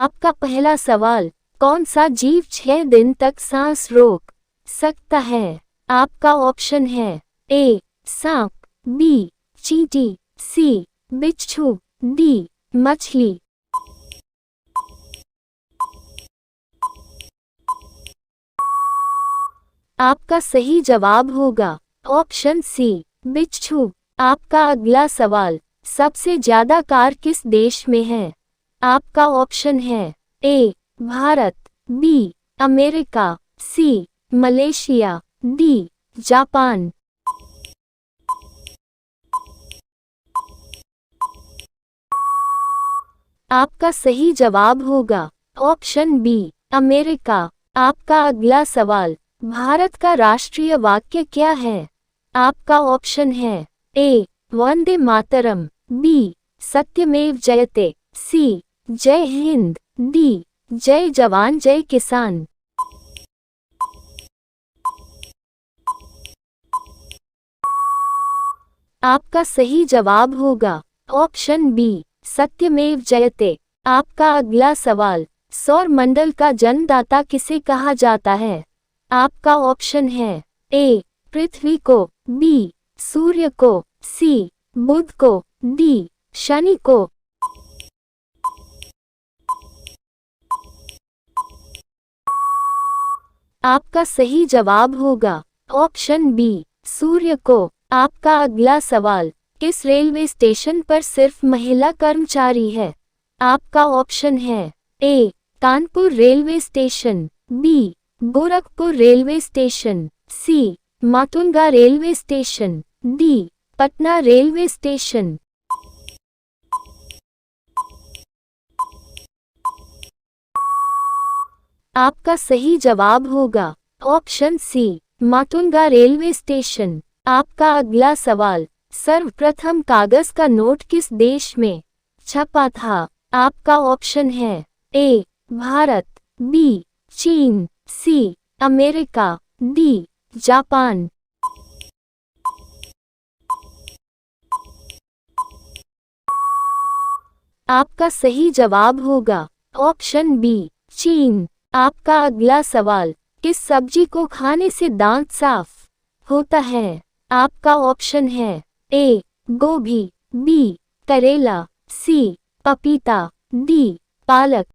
आपका पहला सवाल, कौन सा जीव 6 दिन तक सांस रोक सकता है? आपका ऑप्शन है ए सांप, बी चींटी, सी बिच्छू, डी मछली। आपका सही जवाब होगा ऑप्शन सी बिच्छू। आपका अगला सवाल, सबसे ज्यादा कार किस देश में है? आपका ऑप्शन है ए भारत, बी अमेरिका, सी मलेशिया, डी जापान। आपका सही जवाब होगा ऑप्शन बी अमेरिका। आपका अगला सवाल, भारत का राष्ट्रीय वाक्य क्या है? आपका ऑप्शन है ए वंदे मातरम, बी सत्यमेव जयते, सी जय हिंद, डी जय जवान जय किसान। आपका सही जवाब होगा ऑप्शन बी सत्यमेव जयते। आपका अगला सवाल, सौर मंडल का जन्मदाता किसे कहा जाता है? आपका ऑप्शन है ए पृथ्वी को, बी सूर्य को, सी बुध को, डी शनि को। आपका सही जवाब होगा ऑप्शन बी सूर्य को। आपका अगला सवाल, किस रेलवे स्टेशन पर सिर्फ महिला कर्मचारी है? आपका ऑप्शन है A Kanpur railway station, B Gorakhpur railway station, C Matunga railway station, D Patna railway station. आपका सही जवाब होगा option C Matunga railway station. आपका अगला सवाल, सर्वप्रथम कागज का नोट किस देश में छपा था? आपका ऑप्शन है ए भारत, बी चीन, सी अमेरिका, डी जापान। आपका सही जवाब होगा ऑप्शन बी चीन। आपका अगला सवाल, किस सब्जी को खाने से दांत साफ होता है? आपका ऑप्शन है ए गोभी, बी करेला, सी पपीता, डी पालक।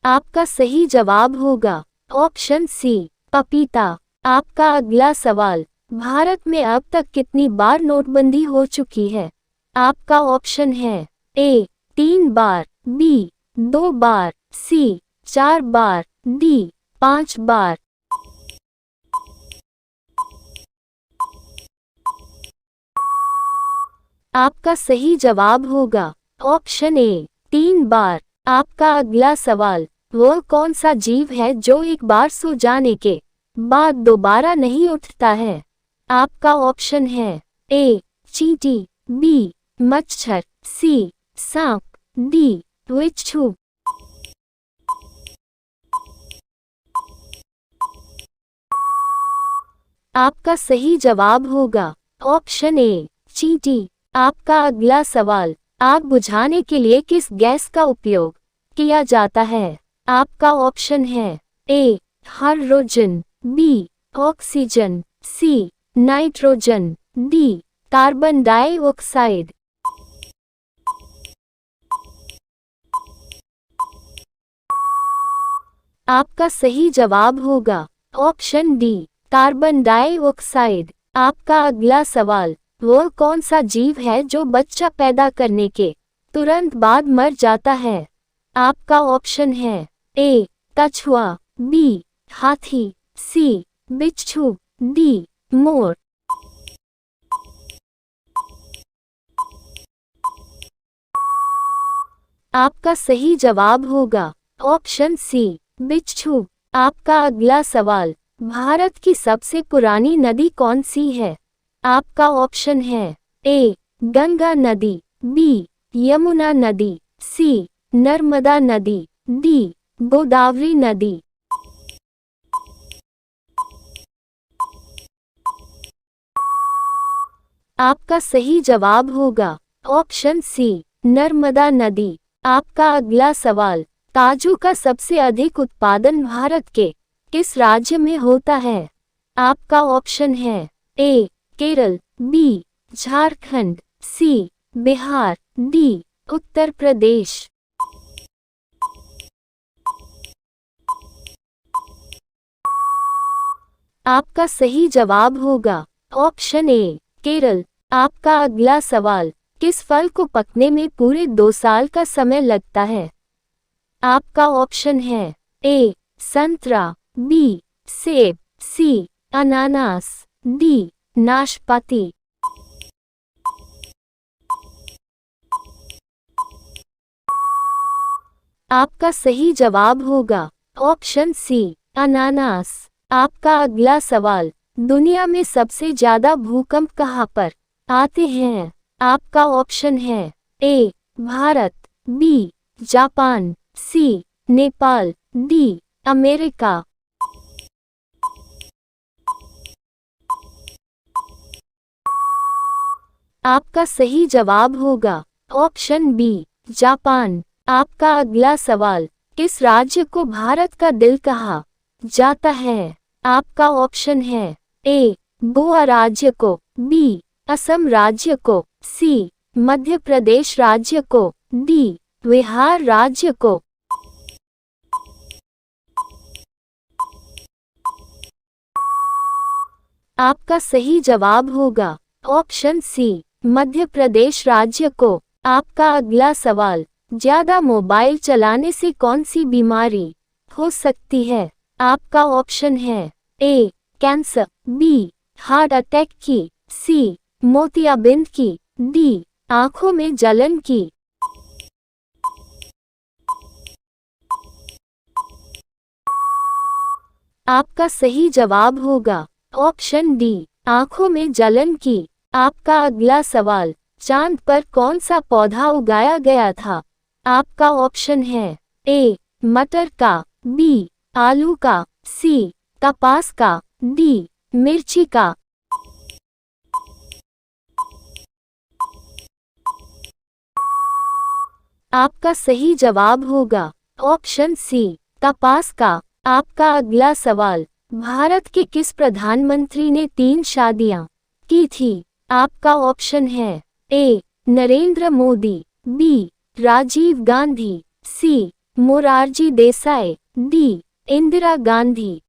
आपका सही जवाब होगा ऑप्शन सी पपीता। आपका अगला सवाल, भारत में अब तक कितनी बार नोटबंदी हो चुकी है? आपका ऑप्शन है ए 3 बार, बी 2 बार, सी 4 बार, डी 5 बार। आपका सही जवाब होगा ऑप्शन ए 3 बार। आपका अगला सवाल, वह कौन सा जीव है जो एक बार सो जाने के बाद दोबारा नहीं उठता है? आपका ऑप्शन है ए चींटी, बी मच्छर, सी सांप, डी बिच्छू। आपका सही जवाब होगा ऑप्शन ए चींटी। आपका अगला सवाल, आग बुझाने के लिए किस गैस का उपयोग किया जाता है? आपका ऑप्शन है A hydrogen, B oxygen, C nitrogen, D carbon dioxide. आपका सही जवाब होगा ऑप्शन डी कार्बन डाइऑक्साइड। आपका अगला सवाल, वह कौन सा जीव है जो बच्चा पैदा करने के तुरंत बाद मर जाता है? आपका ऑप्शन है ए कछुआ, बी हाथी, सी बिच्छू, डी मोर। आपका सही जवाब होगा ऑप्शन सी बिच्छू। आपका अगला सवाल, भारत की सबसे पुरानी नदी कौन सी है? आपका ऑप्शन है ए गंगा नदी, बी यमुना नदी, सी नर्मदा नदी, डी गोदावरी नदी। आपका सही जवाब होगा ऑप्शन सी नर्मदा नदी। आपका अगला सवाल, काजू का सबसे अधिक उत्पादन भारत के किस राज्य में होता है? आपका ऑप्शन है ए केरल, बी झारखंड, सी बिहार, डी उत्तर प्रदेश। आपका सही जवाब होगा ऑप्शन ए केरल। आपका अगला सवाल, किस फल को पकने में पूरे 2 साल का समय लगता है? आपका ऑप्शन है ए संतरा, बी सेब, सी अनानास, डी नाशपाती। आपका सही जवाब होगा ऑप्शन सी अनानास। आपका अगला सवाल, दुनिया में सबसे ज्यादा भूकंप कहाँ पर आते हैं? आपका ऑप्शन है ए भारत, बी जापान, सी नेपाल, डी अमेरिका। आपका सही जवाब होगा ऑप्शन बी जापान। आपका अगला सवाल, किस राज्य को भारत का दिल कहा जाता है? आपका ऑप्शन है ए गोवा राज्य को, बी असम राज्य को, सी मध्य प्रदेश राज्य को, डी बिहार राज्य को। आपका सही जवाब होगा ऑप्शन सी मध्य प्रदेश राज्य को। आपका अगला सवाल, ज्यादा मोबाइल चलाने से कौन सी बीमारी हो सकती है? आपका ऑप्शन है ए कैंसर, बी हार्ट अटैक की, सी मोतियाबिंद की, डी आंखों में जलन की। आपका सही जवाब होगा ऑप्शन डी आंखों में जलन की। आपका अगला सवाल, चांद पर कौन सा पौधा उगाया गया था? आपका ऑप्शन है ए मटर का, बी आलू का, सी कपास का, डी मिर्ची का। आपका सही जवाब होगा ऑप्शन सी कपास का। आपका अगला सवाल, भारत के किस प्रधानमंत्री ने 3 शादियां की थी? आपका ऑप्शन है ए नरेंद्र मोदी, बी राजीव गांधी, सी मोरारजी देसाई, डी इंदिरा गांधी।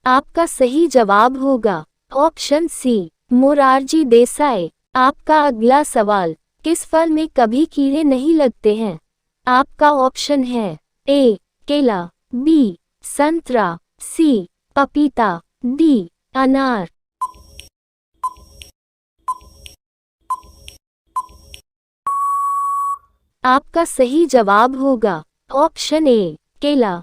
आपका सही जवाब होगा ऑप्शन सी मोरारजी देसाई। आपका अगला सवाल, किस फल में कभी कीड़े नहीं लगते हैं? आपका ऑप्शन है ए केला, बी संतरा, सी पपीता, डी अनार। आपका सही जवाब होगा ऑप्शन ए केला।